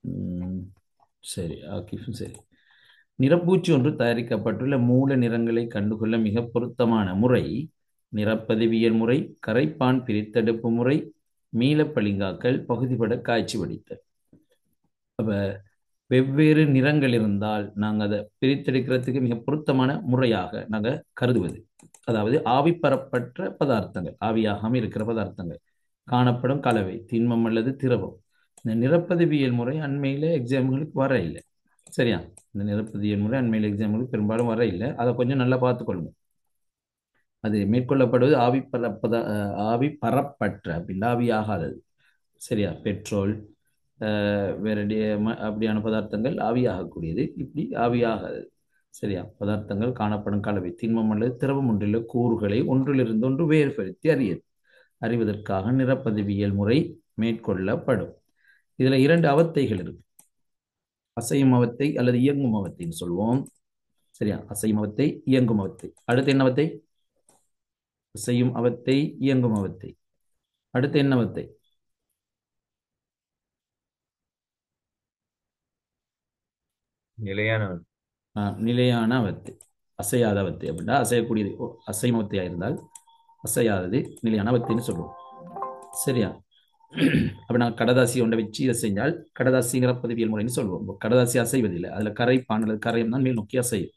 ம், சரி, ஆக்கிஃபும் சரி. நிறப்பூச்சு ஒன்று தயாரிக்கப்பட்டுள்ள மூல நிறங்களை கண்டுகொள்ள மிக பொருத்தமான முறை நிறப்பதிவியல் முறை, கரைப்பான் பிரித்தெடுப்பு முறை, மீளப்பளிங்காக்கல், பகுதிபட காய்ச்சி வடித்தல். அப்ப வெவ்வேறு நிறங்கள் இருந்தால் நாங்கள் அதை பிரித்தெடுக்கிறதுக்கு மிக பொருத்தமான முறையாக நாங்கள் கருதுவது, அதாவது ஆவி பரப்பற்ற பதார்த்தங்கள், ஆவியாகாமல் இருக்கிற பதார்த்தங்கள், காணப்படும் கலவை திண்மம் அல்லது திரவம். இந்த நிறப்பதிவியல் முறை அண்மையில் எக்ஸாம்களுக்கு வர இல்லை. சரியா? இந்த நிறப்பதிவியல் முறை அண்மையில் எக்ஸாம்களுக்கு பெரும்பாலும் வர இல்லை. அதை கொஞ்சம் நல்லா பார்த்துக்கொள்ளுங்க. அது மேற்கொள்ளப்படுவது ஆவி பரப்பற்ற அப்படின்னா ஆவியாகாதது. சரியா? பெட்ரோல், வேற அப்படியான பதார்த்தங்கள் ஆவியாகக்கூடியது, இப்படி ஆவியாகாதது. சரியா? பதார்த்தங்கள் காணப்படும் கலவை திண்மம் அல்லது திரவம் ஒன்றில் கூறுகளை ஒன்றிலிருந்து ஒன்று வேறுபடுத்தி அறிவதற்காக நிறப்பதிவியல் முறை மேற்கொள்ளப்படும். இதுல இரண்டு அவத்தைகள் இருக்கு. அசையும் அவத்தை அல்லது இயங்கும் அவத்தைன்னு சொல்லுவோம். சரியா? அசையும் அவத்தை, இயங்கும் அவத்தை. அடுத்து என்ன அவத்தை? அசையும் அவத்தை, இயங்கும் அவத்தை. அடுத்து என்ன அவத்தை? நிலையான நிலையான அவத்தை. அசையாத அவத்தை அப்படின்னா அசையக்கூடியது. அசையும் அவத்தையா இருந்தால் அசையாதது நிலையான அவத்தைன்னு சொல்லுவோம். சரியா? அப்ப நான் கடதாசி ஒன்றை வச்சு இதை செஞ்சால் கடதாசிங்கிற பதிவியல் முறைன்னு சொல்லுவோம். கடதாசி அசைவதில்லை, அதுல கரைப்பான் அல்லது கரையம் தான் மேல் நோக்கி அசையும்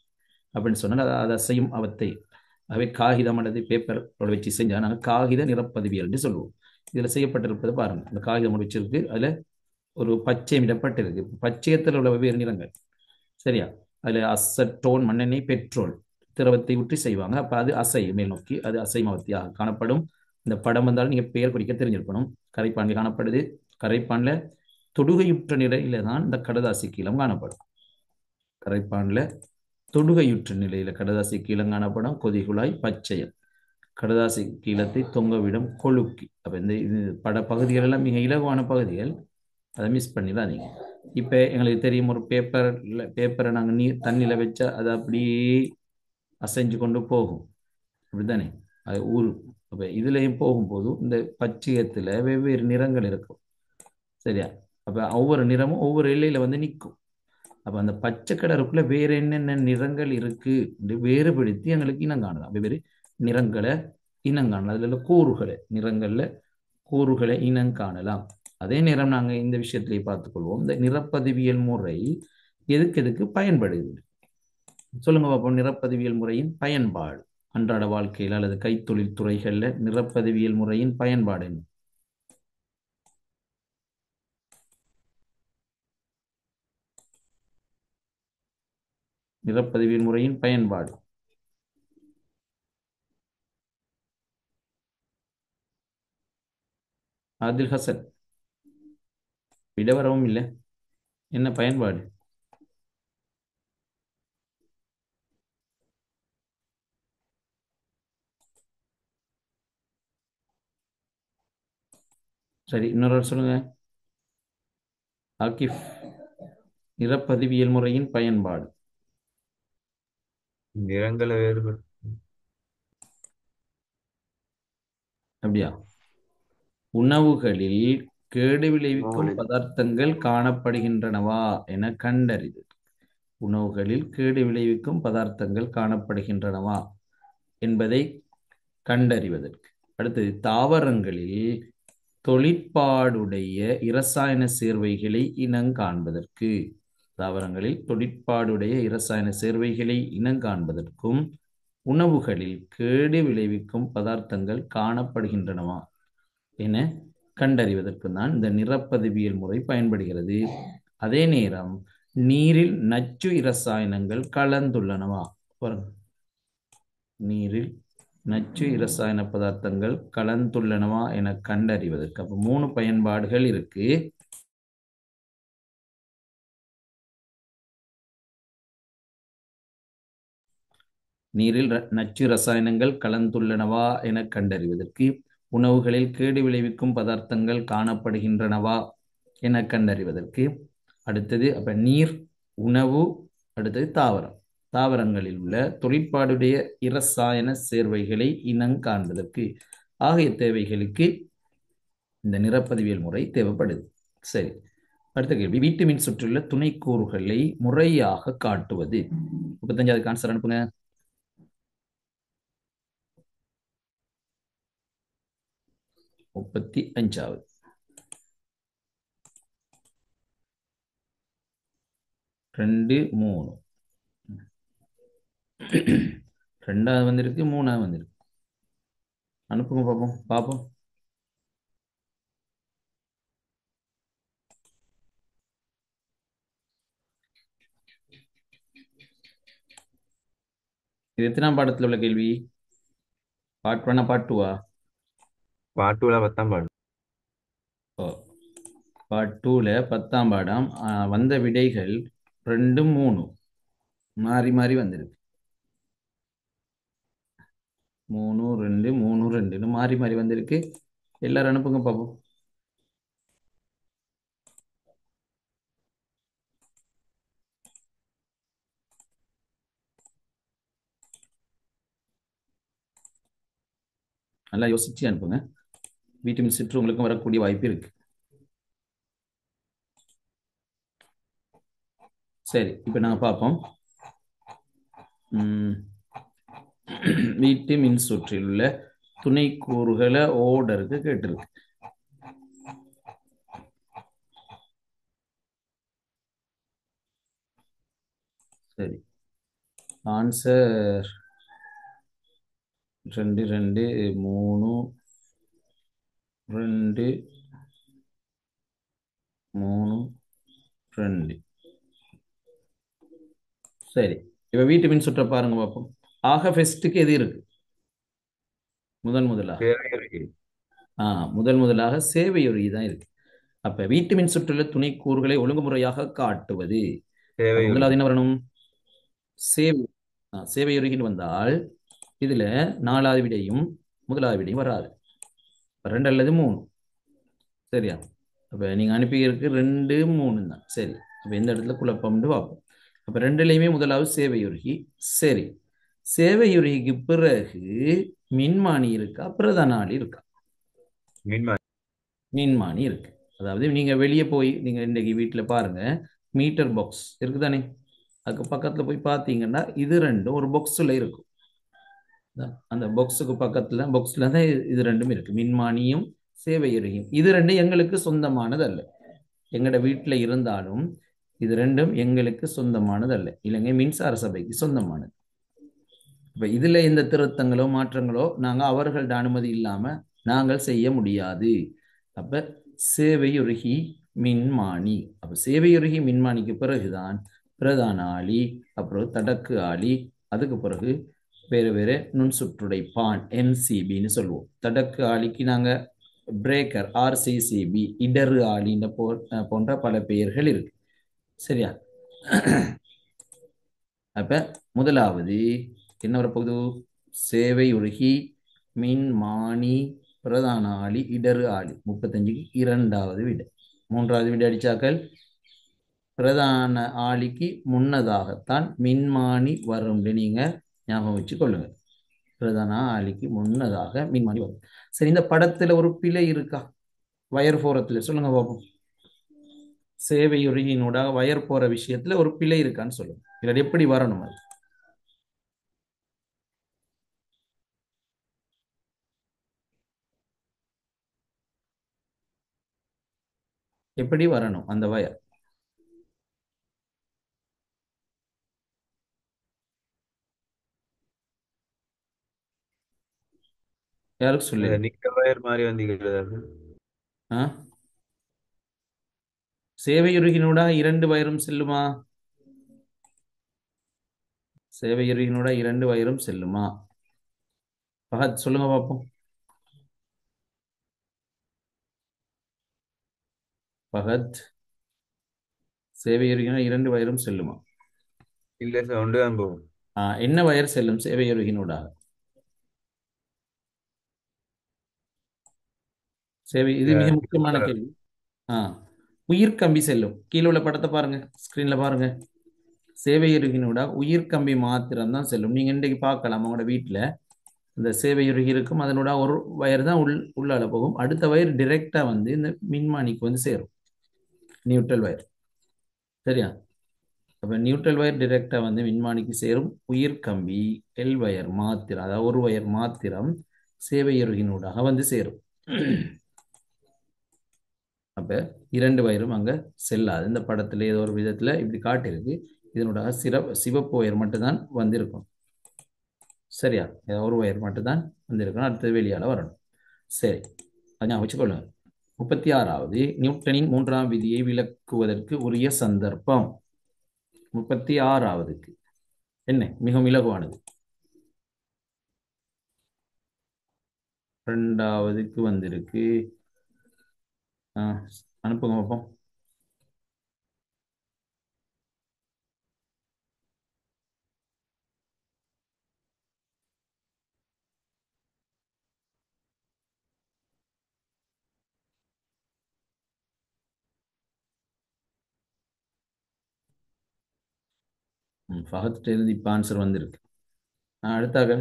அப்படின்னு சொன்னால் அது அசையும் அவத்தை. ஆகவே காகிதம் அல்லது பேப்பர் வச்சு செஞ்சால் நாங்கள் காகித நிறப்பதிவியல்னு சொல்லுவோம். இதுல செய்யப்பட்டிருப்பது பாருங்க, இந்த காகிதம் வச்சிருக்கு, அதுல ஒரு பச்சை இடப்பட்டிருக்கு. பச்சையத்தில் உள்ள வெவ்வேறு நிறங்கள். சரியா? அதுல அசட்டோன், மண்ணெண்ணெய், பெட்ரோல், திரவத்தை ஊற்றி செய்வாங்க. அப்ப அது அசை மேல் நோக்கி, அது அசைமவத்தியாக காணப்படும். இந்த படம் வந்தாலும் நீங்க பெயர் குறிக்க தெரிஞ்சிருக்கணும். கரைப்பான்ல காணப்படுது. கரைப்பான்ல தொடுகையுற்ற நிலையில தான் இந்த கடதாசி கீழம் காணப்படும். கரைப்பான்ல தொடுகையுற்ற நிலையில கடதாசி கீழம் காணப்படும். கொதிகுழாய் பச்சையம் கடதாசி கீழத்தை தொங்கவிடும் கொழுக்கி. அப்ப இந்த இது பட பகுதிகள் எல்லாம் மிக இலகுவான பகுதிகள், அதை மிஸ் பண்ணிடாதீங்க. இப்போ எங்களுக்கு தெரியும், ஒரு பேப்பரை நாங்கள் தண்ணியில் வச்சா அது அப்படியே அசைஞ்சு கொண்டு போகும், அப்படித்தானே? அது ஊர். அப்போ இதுலேயும் போகும்போது இந்த பச்சையத்தில் வெவ்வேறு நிறங்கள் இருக்கும். சரியா? அப்போ ஒவ்வொரு நிறமும் ஒவ்வொரு எல்லையில் வந்து நிற்கும். அப்போ அந்த பச்சை கலருக்குள்ள வேற என்னென்ன நிறங்கள் இருக்கு வேறுபடுத்தி எங்களுக்கு இனம் காணலாம். வெவ்வேறு நிறங்களை இனம் காணலாம். அதில் உள்ள கூறுகளை, நிறங்கள்ல கூறுகளை இனம் காணலாம். அதே நேரம் நாங்கள் இந்த விஷயத்திலே பார்த்துக்கொள்வோம், இந்த நிறப்பதிவியல் முறை எதுக்கு எதுக்கு பயன்படுது சொல்லுங்க பார்ப்போம். நிறப்பதிவியல் முறையின் பயன்பாடு அன்றாட வாழ்க்கையில் அல்லது கைத்தொழில் துறைகள்ல நிறப்பதிவியல் முறையின் பயன்பாடு என்ன? நிறப்பதிவியல் முறையின் பயன்பாடு. ஆதில் ஹசன், விட வரவும் இல்லை. என்ன பயன்பாடு? சரி, இன்னொரு சொல்லுங்க. ஆகிஃப், நிறப்பதிவியல் முறையின் பயன்பாடு. நிறங்களை வேறுபடுத்த அப்படியா? உணவுகளில் கேடு விளைவிக்கும் உணவுகளில் பதார்த்தங்கள் காணப்படுகின்றனவா என கண்டறிது. உணவுகளில் கேடு விளைவிக்கும் பதார்த்தங்கள் காணப்படுகின்றனவா என்பதை கண்டறிவதற்கு. அடுத்தது, தாவரங்களில் தொழிற்பாடுடைய இரசாயன சேர்வைகளை இனங்காண்பதற்கு. தாவரங்களில் தொழிற்பாடுடைய இரசாயன சேர்வைகளை இனங்காண்பதற்கும் உணவுகளில் கேடு விளைவிக்கும் பதார்த்தங்கள் காணப்படுகின்றனவா என கண்டறிவதற்கு தான் இந்த நிறப்பதிவியல் முறை பயன்படுகிறது. அதே நேரம் நீரில் நச்சு இரசாயனங்கள் கலந்துள்ளனவா, நீரில் நச்சு இரசாயன பதார்த்தங்கள் கலந்துள்ளனவா என கண்டறிவதற்கு. அப்ப 3 பயன்பாடுகள் இருக்கு. நீரில் நச்சு ரசாயனங்கள் கலந்துள்ளனவா என கண்டறிவதற்கு, உணவுகளில் கேடு விளைவிக்கும் பதார்த்தங்கள் காணப்படுகின்றனவா என கண்டறிவதற்கு. அடுத்தது அப்ப நீர், உணவு, அடுத்தது தாவரம். தாவரங்களில் உள்ள தொழிற்பாடுடைய இரசாயன சேர்வைகளை இனங்காண்பதற்கு ஆகிய தேவைகளுக்கு இந்த நிறப்பதிவியல் முறை தேவைப்படுது. சரி, அடுத்த கேள்வி. வீட்டு மின் சுற்றியுள்ள துணைக்கூறுகளை முறையாக காட்டுவது. 35வது ஆன்சர் அனுப்புங்க. 35வது. 2 3 2வது வந்திருக்கு, 3வது வந்திருக்கு. அனுப்புங்க பார்ப்போம் பார்ப்போம். இது எத்தனாம் பாடத்தில் உள்ள கேள்வி? Part 1 part 2? பார்ட் 2ல 10ஆம் பாடம். ஓ, பார்ட் 2ல 10ஆம் பாடம். வந்த விடைகள் 2 3 மாறி மாறி வந்திருக்கு. 3 2 3 2ன்னு மாறி மாறி வந்திருக்கு. எல்லாரும் அனுப்புங்க பார்ப்போம். நல்லா யோசிச்சு அனுப்புங்க. வீட்டு சுற்று உங்களுக்கும் வரக்கூடிய வாய்ப்பு இருக்கு. சரி, இப்போ நாங்கள் பார்ப்போம். வீட்டு மின் சுற்றில் உள்ள துணைக்கூறுகளை ஓர்டருக்கு கேட்டிருக்கு. சரி, ஆன்சர் 2 2 3 2 3 2. சரி, இப்ப வீட்டு மின் சுற்ற பாருங்க பார்ப்போம். ஆக ஃபெஸ்ட்டுக்கு எது இருக்கு? முதலாக சேவையுறுகி. முதலாக சேவையுறுகி தான் இருக்கு. அப்ப வீட்டு மின் சுற்றுல துணைக்கூறுகளை ஒழுங்குமுறையாக காட்டுவது. அப்ப சேவையுறுகி. முதலாவது என்ன வரணும்? சேவை. சேவையுறுகின்னு வந்தால் இதுல 4வது விடையும் முதலாவது விடையும் வராது. 2 அல்லது 3. சரியா? அப்ப நீங்க அனுப்பியிருக்கு 2 3 தான். சரி, அப்ப எந்த இடத்துல குழப்பம்னு பார்ப்போம். அப்ப 2லையுமே முதலாவது சேவையுறுகி. சரி, சேவையுறுகிக்கு பிறகு மின்மானி இருக்கா, பிரதான ஆளி இருக்கா? மின்மானி. மின்மானி இருக்கு. அதாவது நீங்க வெளியே போய் நீங்க இன்னைக்கு வீட்டுல பாருங்க, மீட்டர் பாக்ஸ் இருக்குதானே, அதுக்கு பக்கத்துல போய் பார்த்தீங்கன்னா இது ரெண்டும் ஒரு பாக்ஸ்ல இருக்கும். அந்த பாக்ஸுக்கு பக்கத்துல பாக்ஸ்ல தான் இது ரெண்டும் இருக்கு, மின்மானியும் சேவையுறுகியும். இது ரெண்டும் எங்களுக்கு சொந்தமானது அல்ல. எங்களோட வீட்டுல இருந்தாலும் இது ரெண்டும் எங்களுக்கு சொந்தமானது அல்ல, இலங்கை மின்சார சபைக்கு சொந்தமானது. இப்ப இதுல இந்த திருத்தங்களோ மாற்றங்களோ நாங்க அவர்களோட அனுமதி இல்லாம நாங்கள் செய்ய முடியாது. அப்ப சேவையுறுகி மின்மானி. அப்ப சேவையுறுகி மின்மானிக்கு பிறகுதான் பிரதான ஆளி, அப்புறம் தடக்கு ஆளி, அதுக்கு பிறகு வேறு வேறு நுண் சுற்றுடைப்பான் என்சிபின்னு சொல்லுவோம். தடக்கு ஆளிக்கு நாங்க பிரேக்கர் ஆர்சிசிபி, இடறு ஆளின்ற போன்ற பல பெயர்கள் இருக்கு. சரியா? அப்ப முதலாவது என்ன வரப்போகுது? சேவையுறுகி மின்மானி பிரதான ஆளி இடறு ஆளி. 35க்கு 2வது விடை. 3வது விடை அடிச்சாக்கள் பிரதான ஆளிக்கு முன்னதாகத்தான் மின்மானி வரும். நீங்க ஞாபகம் வச்சு கொள்ளுங்க, பிரதான ஆளிக்கு முன்னதாக மின்மானி வரும். சரி, இந்த படத்துல ஒரு பிழை இருக்கா? வயர் போறத்துல சொல்லுங்க பார்ப்போம். சேவையுறுகினோட வயர் போற விஷயத்துல ஒரு பிழை இருக்கான்னு சொல்லுங்க. இல்லாட்டி எப்படி வரணும் அது? எப்படி வரணும் அந்த வயர்? யாருக்கு சொல்லு? நிக்க வயர் மாதிரி வந்தீங்க. ஆ, சேவையுறுகினோட 2 வயரும் செல்லுமா? சேவையுறுகினோட 2 வயரும் செல்லுமா? பகத் சொல்லுங்க பார்ப்போம். பகத், சேவையுறுகினோட 2 வயரும் செல்லுமா? இல்ல சார், ஒன்று தான் போகும். என்ன வயர் செல்லும் சேவையுறுகினோட? சேவை, இது மிக முக்கியமான நியூட்ரல். கேள்வி. ஆ, உயிர் கம்பி செல்லும். கீழே உள்ள படத்தை பாருங்க, ஸ்கிரீன்ல பாருங்க. சேவையுறுகினோட உயிர் கம்பி மாத்திரம் தான் செல்லும். நீங்க இன்றைக்கு பார்க்கலாம் உங்களோட வீட்டுல இந்த சேவையுருகி இருக்கும், அதனோட ஒரு வயர் தான் உள்ளால போகும். அடுத்த வயர் டிரெக்டா வந்து இந்த மின்மானிக்கு வந்து சேரும், நியூட்ரல் வயர். சரியா? அப்ப நியூட்ரல் வயர் டிரெக்டா வந்து மின்மானிக்கு சேரும். உயிர் கம்பி எல் வயர் மாத்திரம், அதாவது ஒரு வயர் மாத்திரம் சேவையுருகினூடாக வந்து சேரும். அப்ப இரண்டு வயரும் அங்க செல்லாது. இந்த படத்துல ஏதோ ஒரு விதத்துல இப்படி காட்டியிருக்கு. இதனோட சிவப்பு வயர் மட்டும்தான் வந்திருக்கும். சரியா? ஏதோ ஒரு வயர் மட்டும்தான் வந்திருக்கணும், அடுத்தது வெளியால வரணும். சரி, அதை ஞாபகம் வச்சுக்கொள்ளுங்க. 36வது நியூட்டனின் மூன்றாம் விதியை விளக்குவதற்கு உரிய சந்தர்ப்பம். 36வதுக்கு என்ன மிகவும் இலகுவானது. ரெண்டாவதுக்கு வந்திருக்கு. அனுப்புங்க பார்ப்போம். ஃபஹத் எழுதி இப்போ ஆன்சர் வந்திருக்கு. அடுத்தாக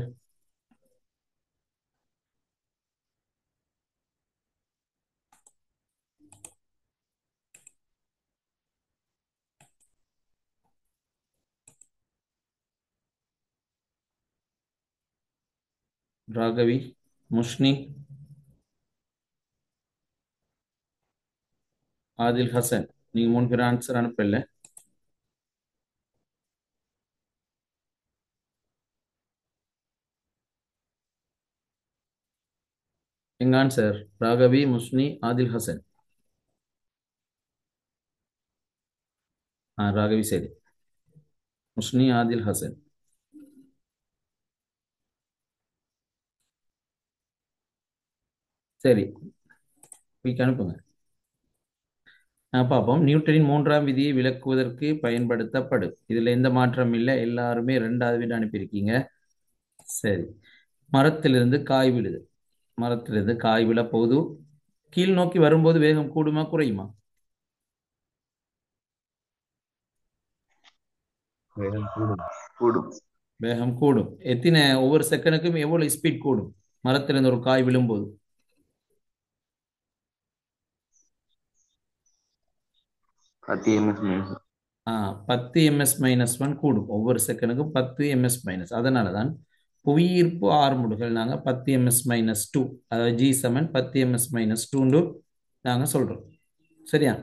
ராகவி, முஷ்னி, ஆதில் ஹசன், நீங்க 3 பேர் ஆன்சர் அனுப்பல. எங்க ஆன்சர் ராகவி, முஷ்னி, ஆதில் ஹசன். ராகவி சரி, முஷ்னி, ஆதில் ஹசன். சரி, குயிக் அனுப்புங்க. பார்ப்போம். நியூட்டனின் மூன்றாம் விதியை விளக்குவதற்கு பயன்படுத்தப்படும். இதுல எந்த மாற்றம் இல்லை, எல்லாருமே ரெண்டாவது வீடு அனுப்பியிருக்கீங்க. சரி, மரத்திலிருந்து காய் விழுது. மரத்திலிருந்து காய் விழ போது கீழ் நோக்கி வரும்போது வேகம் கூடுமா குறையுமா? வேகம் கூடும். கூடும். வேகம் கூடும். எத்தனை ஒவ்வொரு செகண்டுக்கும் எவ்வளவு ஸ்பீட் கூடும் மரத்திலிருந்து ஒரு காய் விழும்போது? 10 ms-1 கூடும். ஒவ்வொரு செகண்டுக்கும் 10 ms-. அதனால தான் புவியீர்ப்பு ஆறுமுடுகள் நாங்கள் 10 ms-2, அதாவது G7 10 ms-2 நாங்கள் சொல்றோம். சரியா?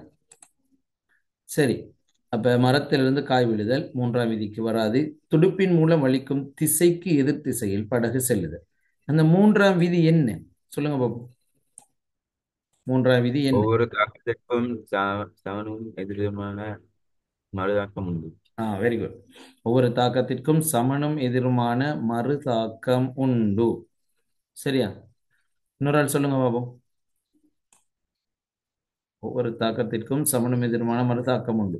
சரி, அப்ப மரத்திலிருந்து காய் விழுதல் மூன்றாம் விதிக்கு வராது. துடுப்பின் மூலம் வலிக்கும் திசைக்கு எதிர் திசையில் படகு செல்லுதல். அந்த மூன்றாம் விதி என்ன சொல்லுங்க பாப்போம். மூன்றாம் விதி என்ன? ஒவ்வொரு தாக்கத்திற்கும் சமனும் எதிருமான மறுதாக்கம் உண்டு. Very good. ஒவ்வொரு தாக்கத்திற்கும் சமனும் எதிருமான மறு தாக்கம் உண்டு. சரியா? இன்னொரு ஆள் சொல்லுங்க பாப்போம். ஒவ்வொரு தாக்கத்திற்கும் சமனும் எதிருமான மறு தாக்கம் உண்டு.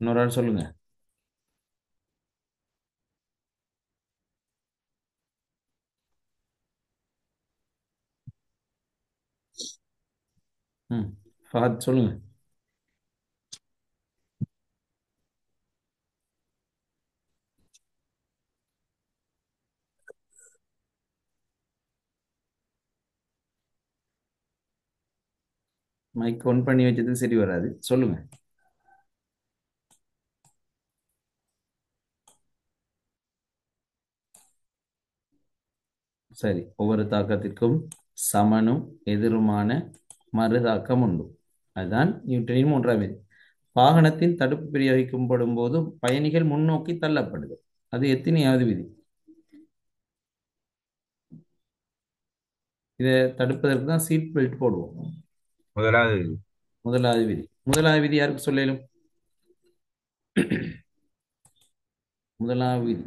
இன்னொரு ஆள் சொல்லுங்க. ஃபஹத் சொல்லுங்க. மைக் ஒன் பண்ணி வச்சது சரி வராது, சொல்லுங்க. சரி, ஒவ்வொரு தாக்கத்திற்கும் சமனும் எதிருமான மறு தாக்கம் உண்டு. அதுதான் நியூட்டனின் மூன்றாம் விதி. வாகனத்தின் தடுப்பு பிரயோகிக்கப்படும் போது பயணிகள் முன்னோக்கி தள்ளப்படுது. அது எத்தனையாவது விதி? இதை தடுப்பதற்கு தான் சீட் பெல்ட் போடுவோம். முதலாவது விதி. முதலாவது விதி. முதலாவது விதி யாருக்கு சொல்லலும்? முதலாவது விதி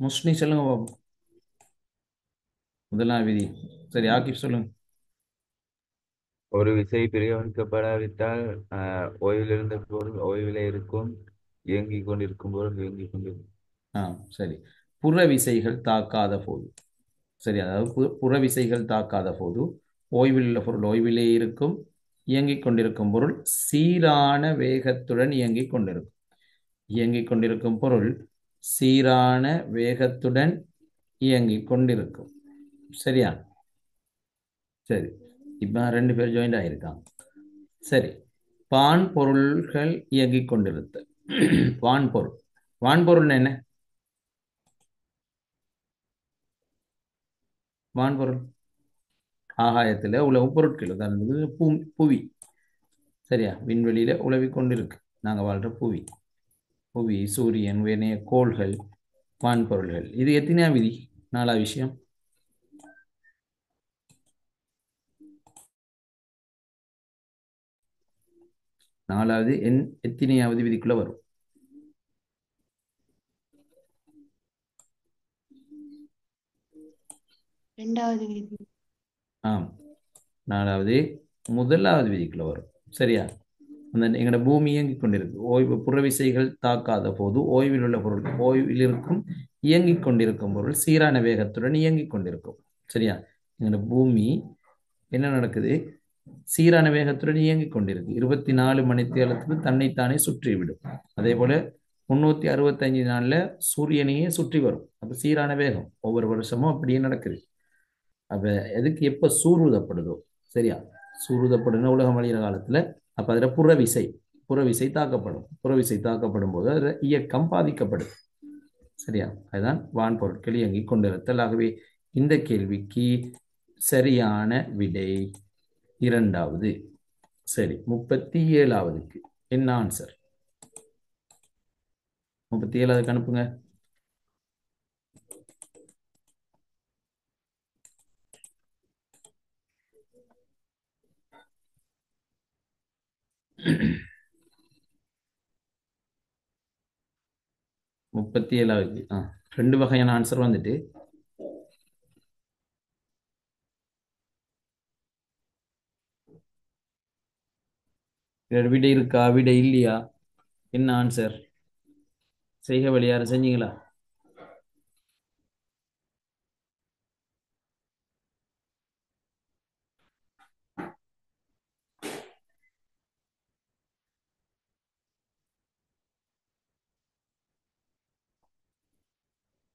முஸ்னி சொல்லுங்க பாபு. முதலாவது விதி சரி, ஆகிப் சொல்லுங்க. ஒரு விசை பிரயோகிக்கப்படாவிட்டால் ஓய்வில் இருந்த பொருள் ஓய்விலே இருக்கும், இயங்கிக் கொண்டிருக்கும் பொருள் இயங்கிக் கொண்டிருக்கும். சரி, புற விசைகள் தாக்காத போது. சரி, அதாவது புற விசைகள் தாக்காத போது ஓய்வில் உள்ள பொருள் ஓய்விலே இருக்கும், இயங்கிக் கொண்டிருக்கும் பொருள் சீரான வேகத்துடன் இயங்கிக் கொண்டிருக்கும். இயங்கிக் கொண்டிருக்கும் பொருள் சீரான வேகத்துடன் இயங்கிக் கொண்டிருக்கும். சரியா? சரி, இப்போ ரெண்டு பேர் ஜாயிண்ட் ஆகியிருக்காங்க. சரி, வான்பொருள்கள் இயங்கிக் கொண்டிருத்தல். வான்பொருள், வான்பொருள் என்ன? வான்பொருள் ஆகாயத்தில் உலவு பொருட்கள், உதாரணத்துக்கு புவி. சரியா? விண்வெளியில உலவி கொண்டிருக்கு நாங்கள் வாழ்ற புவி. புவி, சூரியன், வேணைய கோள்கள் வான்பொருள்கள். இது எத்தனையா விதி? நாலா விஷயம். நாலாவது எத்தனையாவது விதிக்குள்ள வரும்? இரண்டாவது விதி. ஆம், நாலாவது முதலாவது விதிக்குள்ள வரும். சரியா? அந்த எங்களோட பூமி இயங்கிக் கொண்டிருக்கு. ஓய்வு புறவிசைகள் தாக்காத போது ஓய்வில் உள்ள பொருள், ஓய்வில் இருக்கும் இயங்கிக் கொண்டிருக்கும் பொருள் சீரான வேகத்துடன் இயங்கிக் கொண்டிருக்கும். சரியா? எங்களோட பூமி என்ன நடக்குது? சீரான வேகத்துடன் இயங்கிக் கொண்டிருக்கு. 24 மணித்தியாலத்துக்கு தன்னைத்தானே சுற்றிவிடும். அதே போல 365 நாள்ல சூரியனையே சுற்றி வரும். அப்ப சீரான வேகம் ஒவ்வொரு வருஷமும் அப்படியே நடக்குது. அப்ப எதுக்கு எப்ப சூருதப்படுதோ, சரியா, சூருதப்படுன உலகம் அழிகிற காலத்துல அப்ப அதுல புறவிசை தாக்கப்படும். புறவிசை தாக்கப்படும் போது அதுல இயக்கம் பாதிக்கப்படுது. சரியா? அதுதான் வான் பொருட்கள் இயங்கிக் கொண்டிருத்தல். ஆகவே இந்த கேள்விக்கு சரியான விடை இரண்டாவது. சரி, 37வதுக்கு என்ன ஆன்சர்? 37வதுக்கு அனுப்புங்க. முப்பத்தி ஏழாவது ரெண்டு வகையான ஆன்சர் வந்துட்டு விடை இருக்கா, விடை இல்லையா? என்ன ஆன்சர்? செய்க வழி யாரும் செஞ்சீங்களா?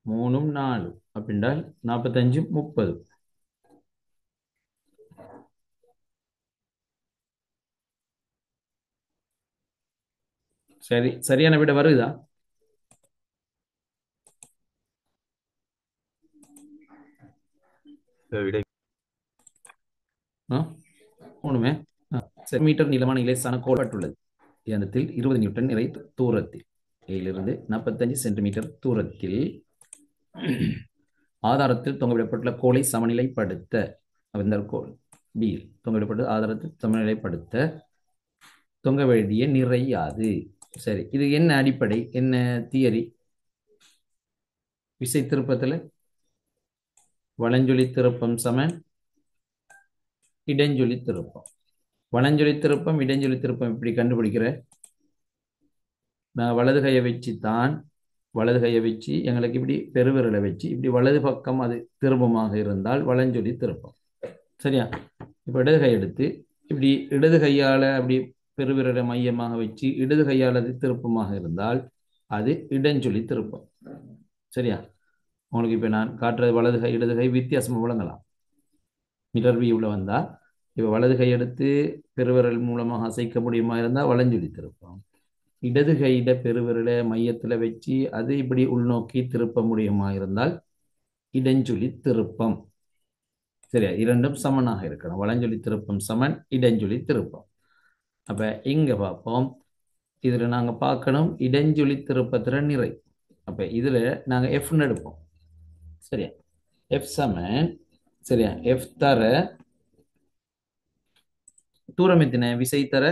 மூணும் நாலு அப்படின்றால் 45 30. சரி, சரியான விடை வருதா? விடை மூணுமே மீட்டர் நீளமான இலேசான கோட்பட்டுள்ளது. இடத்தில் 20 நியூட்டன் நிறை தூரத்தில் இருந்து 45 சென்டிமீட்டர் தூரத்தில் ஆதாரத்தில் தொங்கவிடப்பட்டுள்ள கோளை சமநிலைப்படுத்த, அந்த கோள் பி தொங்கவிடப்பட்டு ஆதாரத்தில் சமநிலைப்படுத்த தொங்க வேண்டிய நிறை யாது? சரி, இது என்ன அடிப்படை, என்ன தியரி? விசை திருப்பத்தில் வலஞ்சொலி திருப்பம் சமன் இடஞ்சொலி திருப்பம். வலஞ்சொலி திருப்பம் இடஞ்சொலி திருப்பம் இப்படி கண்டுபிடிக்கிற, நான் வலது கையை வச்சு தான், வலது கையை வச்சு எங்களுக்கு இப்படி பெருவிரலை வச்சு இப்படி வலது பக்கம் அது திருப்பமாக இருந்தால் வலஞ்சொலி திருப்பம். சரியா? இப்போ இடது கை எடுத்து இப்படி இடது கையால் அப்படி பெருவிரலை மையமாக வச்சு இடது கையால் அது திருப்பமாக இருந்தால் அது இடஞ்சொலி திருப்பம். சரியா? உங்களுக்கு இப்போ நான் காட்டுறது வலது கை இடது கை வித்தியாசமாக விளங்கலாம். மிரர் வியூவில் வந்தால் இப்போ வலது கை எடுத்து பெருவிரல் மூலமாக அசைக்க முடியுமா இருந்தால் வலஞ்சொலி திருப்பம். இடது கையிட பெருவிரலை மையத்தில் வச்சு அது இப்படி உள்நோக்கி திருப்ப முடியுமா இருந்தால் இடஞ்சொலி திருப்பம். சரியா? இரண்டும் சமனாக இருக்கணும். வலஞ்சொலி திருப்பம் சமன் இடஞ்சொலி திருப்பம். அப்ப இங்க பார்ப்போம், இதுல நாங்க பார்க்கணும் இடஞ்சொலி திருப்பத்திற நிறை. அப்ப இதுல நாங்க எஃப்னு எடுப்போம். சரியா? எஃப் சமன், சரியா, எஃப் தர தூரம் எத்தனை? விசை தர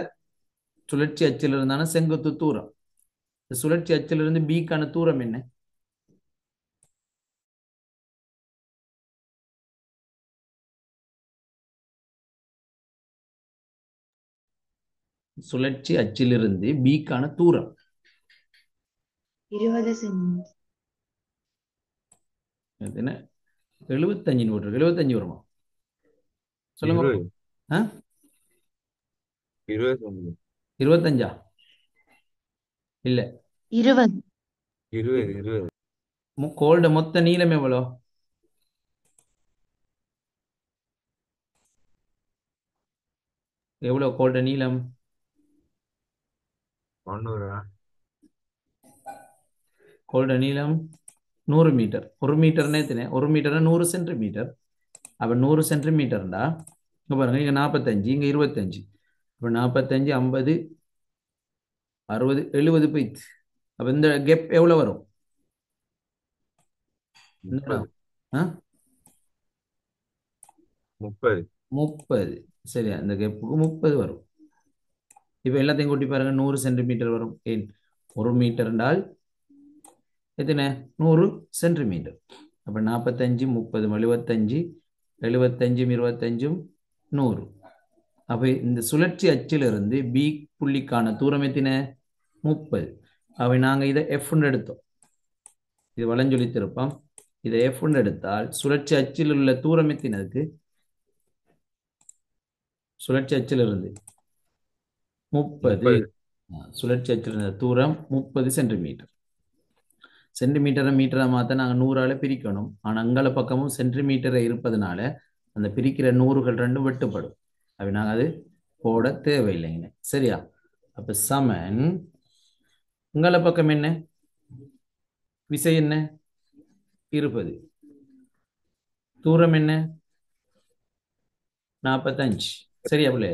சுழற்சி அச்சில் இருந்தான செங்குத்து தூரம். சுழற்சி அச்சிலிருந்து பிக்கான தூரம் என்ன? சுழற்சி அச்சிலிருந்து பிக்கான தூரம் 20 சென்டி. என்ன? 75 நியூட்டன். 75 வருமா? சொல்லுங்க. 20 20 25? இல்ல. 20. 20. கோல்ட மொத்த நீளம் எவ்வளோ? எவ்வளோ கோல்ட நீளம்? 90. கோல்ட நீளம் 100 மீட்டர். 1 மீட்டர்னே எத்தனை? 1 மீட்டர்னா 100 சென்டிமீட்டர். அப்போ 100 சென்டிமீட்டர்டா இங்கே பாருங்க, இங்கே 45, இங்கே 25. இப்போ 45, 50, 60, 70 போயிடுச்சு. அப்போ இந்த கேப் எவ்வளோ வரும்? இந்த 30. இடம். ஆ 30. 30. சரியா, இந்த கேப்புக்கு 30 வரும். இப்போ எல்லாத்தையும் கூட்டி பாருங்க, 100 சென்டிமீட்டர் வரும். ஏன் 1 மீட்டர் என்றால் எத்தனை? 100 சென்டிமீட்டர். அப்போ 45, 30, 75, 75, 25, 100. அப்போ இந்த சுழற்சி அச்சிலிருந்து பி புள்ளிக்கான தூரம் எத்தனை? 30. அவை நாங்கள் இதை எஃப்னு எடுத்தோம். இது வளைஞ்சொலி திருப்பம். இதை எஃப்னு எடுத்தால் சுழற்சி அச்சில் உள்ள தூரம் எத்தினதுக்கு? சுழற்சி அச்சிலிருந்து 30. 30. சுழற்சி அச்சில் இருந்த தூரம் 30 சென்டிமீட்டர். சென்டிமீட்டரை மீட்டரை மாற்ற நாங்கள் 100ஆல பிரிக்கணும். ஆனால் அங்கால பக்கமும் சென்டிமீட்டரை இருப்பதனால அந்த பிரிக்கிற 100கள் ரெண்டும் வெட்டுப்படும். அப்படி நாங்கள் அது போட தேவையில்லைங்க. சரியா? அப்போ சமன் அங்கால பக்கம் என்ன? விசை என்ன? 20. தூரம் என்ன? 45. சரியா பிள்ளை?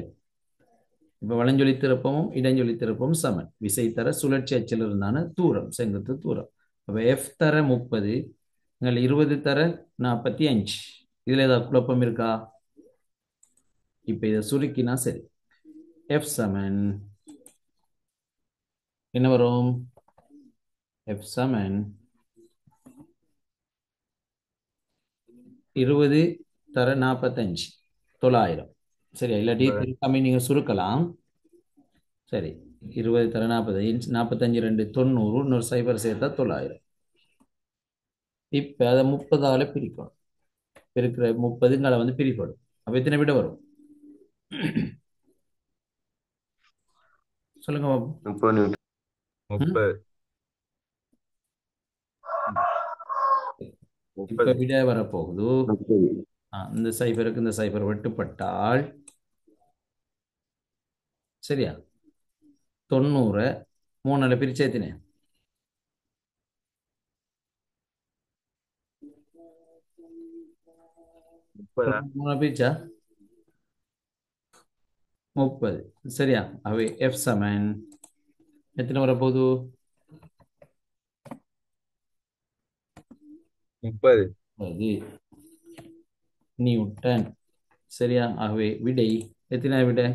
இப்போ வலஞ்சொலி திருப்பமும் இடஞ்சொலி திருப்பமும் சமன். விசை தர சுழற்சி அச்சில் இருந்தான தூரம், செங்குத்து தூரம். அப்போ எஃப் தர 30, எங்கள் 20 தர 45. இதில் ஏதாவது குழப்பம் இருக்கா? இப்போ இதை சுருக்கினா சரி. எஃப் சமன் என்ன வரும்? எஃப் சமன் 20 தர 45, 900. சரியா? இல்லாட்டி திருப்பாமே நீங்க சுருக்கலாம். சரி, 20 தர 40, 45, 2, 90, இன்னொரு சைபர் சேர்த்தா 900. இப்ப அதை 30ஆல பிரிக்கணும். பெருக்கிற 30ங்களை வந்து பிரிப்படும். அப்ப எத்தனை விட வரும்? சொல்லுங்க பாப்போம். 30. 30. இப்ப விட வரப்போகுது. இந்த சைபருக்கு இந்த சைபர் வெட்டுப்பட்டால் சரியா 90 3ஆல பிரிச்சு எத்தனை? 3 பிரிச்சா 30. சரியா? அவை எஃப் சமன் எத்தனை வரப்போகுது? 30. அது நியூட்டன். சரியா? ஆகவே விடை எத்தனை? விடை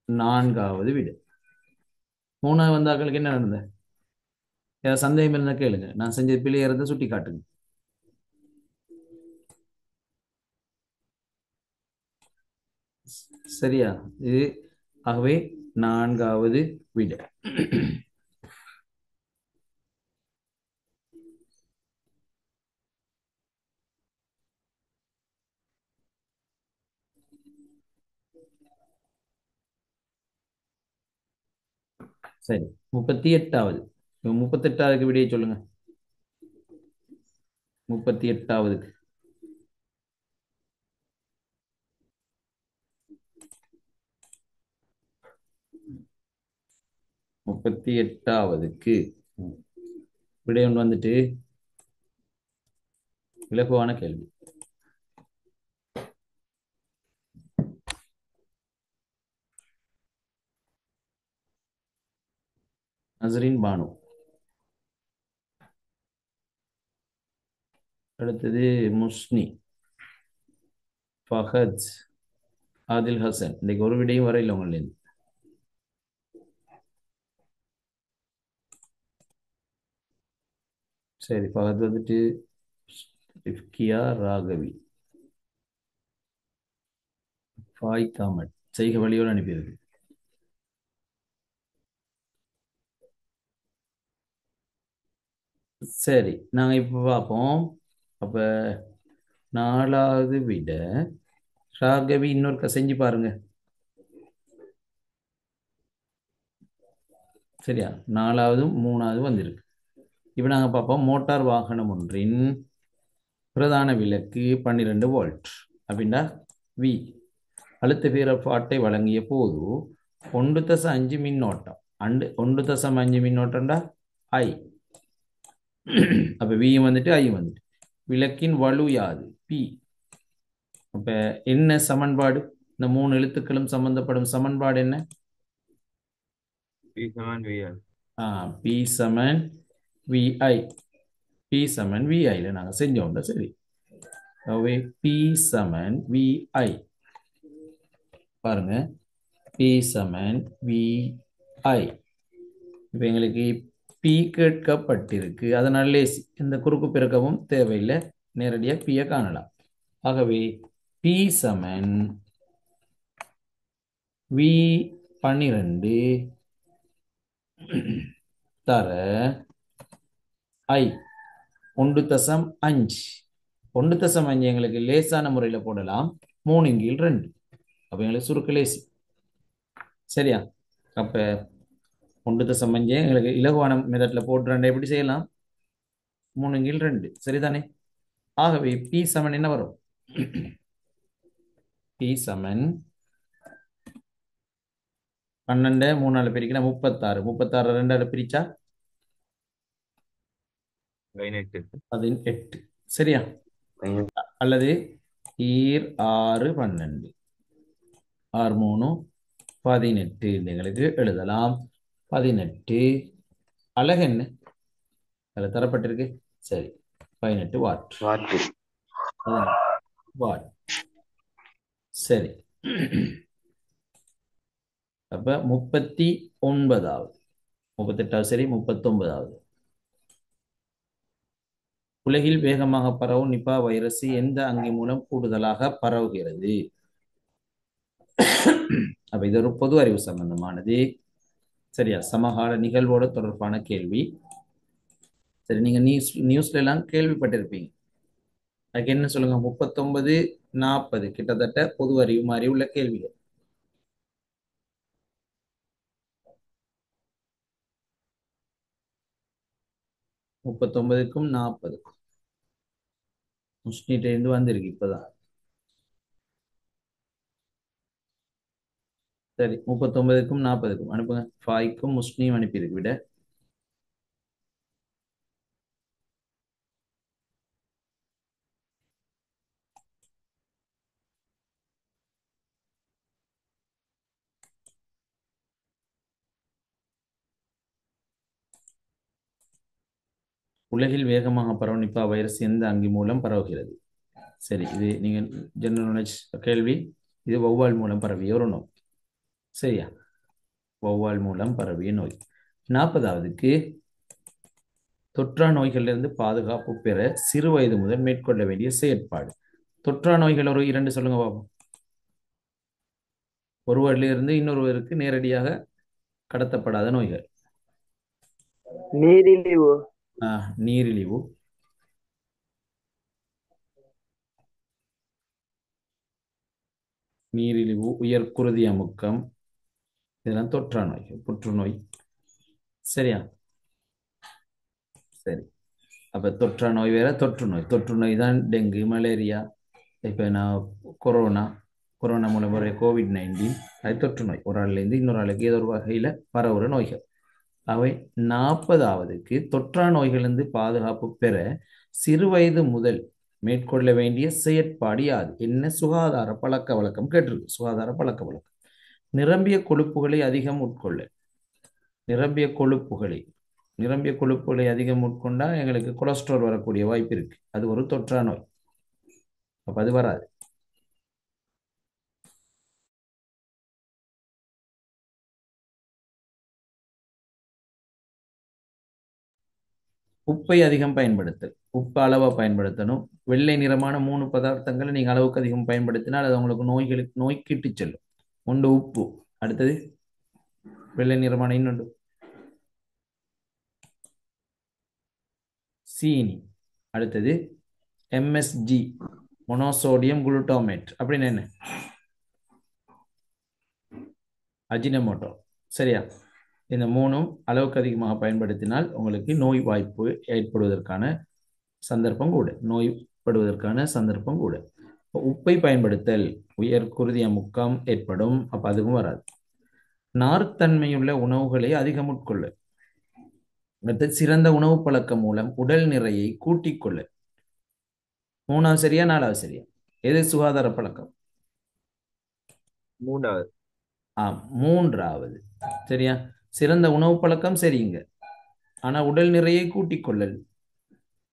4வது விடை. 3வது வந்தாக்களுக்கு என்ன நடந்தது? ஏதாவது சந்தேகம் இருந்தா கேளுங்க. நான் செஞ்சது பிள்ளையா இருந்தா சுட்டி காட்டுங்க. சரியா? இது ஆகவே 4வது விடை. சரி, 38வது. 38வது விடையை சொல்லுங்க. 38வது 38வதுக்கு விடை ஒன்று வந்துட்டு இலகுவான கேள்வி. நசரின் பானு. அடுத்தது முஸ்னி, ஃபஹத், ஆதில் ஹசன். இன்னைக்கு ஒரு விடையும் வர இல்லை உங்களிருந்து. சரி, ஃபஹத் வந்துட்டு இஃப்கியா ராகவி, ஃபாய் காமட் செய்க வழியோடு அனுப்பியிருக்கு. சரி, நாங்க இப்ப பார்ப்போம். அப்ப 4வது விட ராகவி இன்னொருக்க செஞ்சு பாருங்க. சரியா? 4வதும் 3வது வந்திருக்கு. இப்போ நாங்கள் பார்ப்போம். மோட்டார் வாகனம் ஒன்றின் பிரதான விலக்கு 12 வோல்ட் அப்படின்னா வி அழுத்த வேறுபாட்டை வழங்கிய போது 1.5 மின்னோட்டம் 1.5 மின்னோட்டம்டா ஐ. அப்ப வி வந்துட்டு ஐ வந்துட்டு விளக்கின் வலு யாது பி. அப்ப என்ன சமன்பாடு? இந்த 3 எழுத்துக்களும் சம்பந்தப்படும் சமன்பாடு என்ன? P சமன் VR. பி சமன் விஐ. பி சமன் விஐல நாங்க செஞ்சோம்ல. சரி, ஆகவே பி சமன் விஐ. பாருங்க, பி சமன் விஐ. இப்போ எங்களுக்கு பி கேட்கப்பட்டிருக்கு, அதனால லேசி இந்த குறுக்கு பெருக்கவும் தேவையில்லை, நேரடியாக பியை காணலாம். ஆகவே பி சமன் வி 12 தர ஐ 1.5. 1.5 எங்களுக்கு லேசான முறையில் போடலாம், 3/2. அப்போ எங்களுக்கு சுருக்க லேசி. சரியா? அப்போ 1.5 எங்களுக்கு இலகுவான மெத்தட்ல போட்டு எப்படி செய்யலாம்? 3/2. சரிதானே? ஆகவே பி சமன் என்ன வரும்? பி சமன் 12 3 பிரிக்கினா 36. 36 2 பிரிச்சா 18. 18. சரியா? அல்லது ஈர் 6 12 6 3 18 எங்களுக்கு எழுதலாம். 18 அலகு என்ன அதில் தரப்பட்டிருக்கு? சரி, 18 வாட். வாட். சரி, அப்ப 39வது 38வது சரி 39வது. உலகில் வேகமாக பரவும் நிபா வைரஸ் எந்த அங்கி மூலம் கூடுதலாக பரவுகிறது? அப்ப இது ஒரு பொது அறிவு சம்பந்தமானது. சரியா? சமகால நிகழ்வோடு தொடர்பான கேள்வி. சரி, நீங்க நியூஸ்ல எல்லாம் கேள்விப்பட்டிருப்பீங்க. அதுக்கு என்ன சொல்லுங்க? 39 40 கிட்டத்தட்ட பொது அறிவு மாதிரி உள்ள கேள்விகள். முப்பத்தொன்பதுக்கும் 40க்கும் முஸ்னீட்ட இருந்து வந்திருக்கு இப்பதான். சரி, 39க்கும் 40க்கும் அனுப்புங்க. ஃபாய்க்கும் முஸ்லீம் அனுப்பியிருக்கு விட. உலகில் வேகமாக பரவும் நிபா வைரஸ் எந்த அங்கி மூலம் பரவுகிறது? சரி, இது நீங்க ஜெனரல் நாலேஜ் கேள்வி. இது வௌவால் மூலம் பரவிய ஒரு நோய். சரியா? வௌவால் மூலம் பரவிய நோய். 40வதுக்கு தொற்றா நோய்களிலிருந்து பாதுகாப்பு பெற சிறு வயது முதல் மேற்கொள்ள வேண்டிய செயற்பாடு. தொற்றா நோய்கள் ஒரு 2 சொல்லுங்க பாப்போம். ஒருவரிலிருந்து இன்னொருவருக்கு நேரடியாக கடத்தப்படாத நோய்கள். நீரிழிவு. நீரிழிவு, உயர் குருதி அமுக்கம், இதெல்லாம் தொற்றா நோய்கள். புற்றுநோய். சரியா? சரி, அப்ப தொற்றா நோய் வேற, தொற்று நோய். தொற்று நோய் தான் டெங்கு, மலேரியா, இப்போ நான் கொரோனா மூலம் வர COVID-19. அது தொற்று நோய். ஒரு ஆள்லேருந்து இன்னொரு ஆளுக்கு ஏதோ ஒரு வகையில் பரவுற நோய்கள். அவை 40வதுக்கு தொற்றா நோய்களிலிருந்து பாதுகாப்பு பெற சிறு வயது முதல் மேற்கொள்ள வேண்டிய செயற்பாடு யாது? என்ன சுகாதார பழக்க வழக்கம் கேட்டிருக்கு. சுகாதார பழக்க வழக்கம். நிரம்பிய கொழுப்புகளை அதிகம் உட்கொள்ள. நிரம்பிய கொழுப்புகளை அதிகம் உட்கொண்டா எங்களுக்கு கொலஸ்ட்ரால் வரக்கூடிய வாய்ப்பு இருக்கு. அது ஒரு தொற்றா நோய். அப்ப அது வராது. உப்பை அதிகம் பயன்படுத்தல். உப்பு அளவா பயன்படுத்தணும். வெள்ளை நிறமான 3 பதார்த்தங்களை நீங்க அளவுக்கு அதிகம் பயன்படுத்தினால் அது உங்களுக்கு நோய்க்கிட்டு செல்லும். ஒன்று உப்பு, அடுத்தது வெள்ளை நிறமான இன்னொன்று சீனி, அடுத்தது MSG மோனோசோடியம் குளுட்டோமேட் அப்படின்னு என்ன? அஜினமோட்டோ. சரியா? இந்த மூணும் அளவுக்கு அதிகமாக பயன்படுத்தினால் உங்களுக்கு நோய் வாய்ப்பு ஏற்படுவதற்கான சந்தர்ப்பம் கூட, நோய்படுவதற்கான சந்தர்ப்பம் கூட. உப்பை பயன்படுத்தல் உயர் குருதி அமுக்கம் ஏற்படும், அப்ப அதுவும் வராது. நார்த்தன்மையுள்ள உணவுகளை அதிகம் உட்கொள்ள, அடுத்து சிறந்த உணவு பழக்கம் மூலம் உடல் நிறையை கூட்டிக் கொள்ள. மூணாவது சரியா, நாலாவது சரியா? எது சுகாதார பழக்கம்? மூணாவது. மூன்றாவது. சரியா? சிறந்த உணவு பழக்கம் சரிங்க, ஆனா உடல் நிறையை கூட்டிக் கொள்ளல்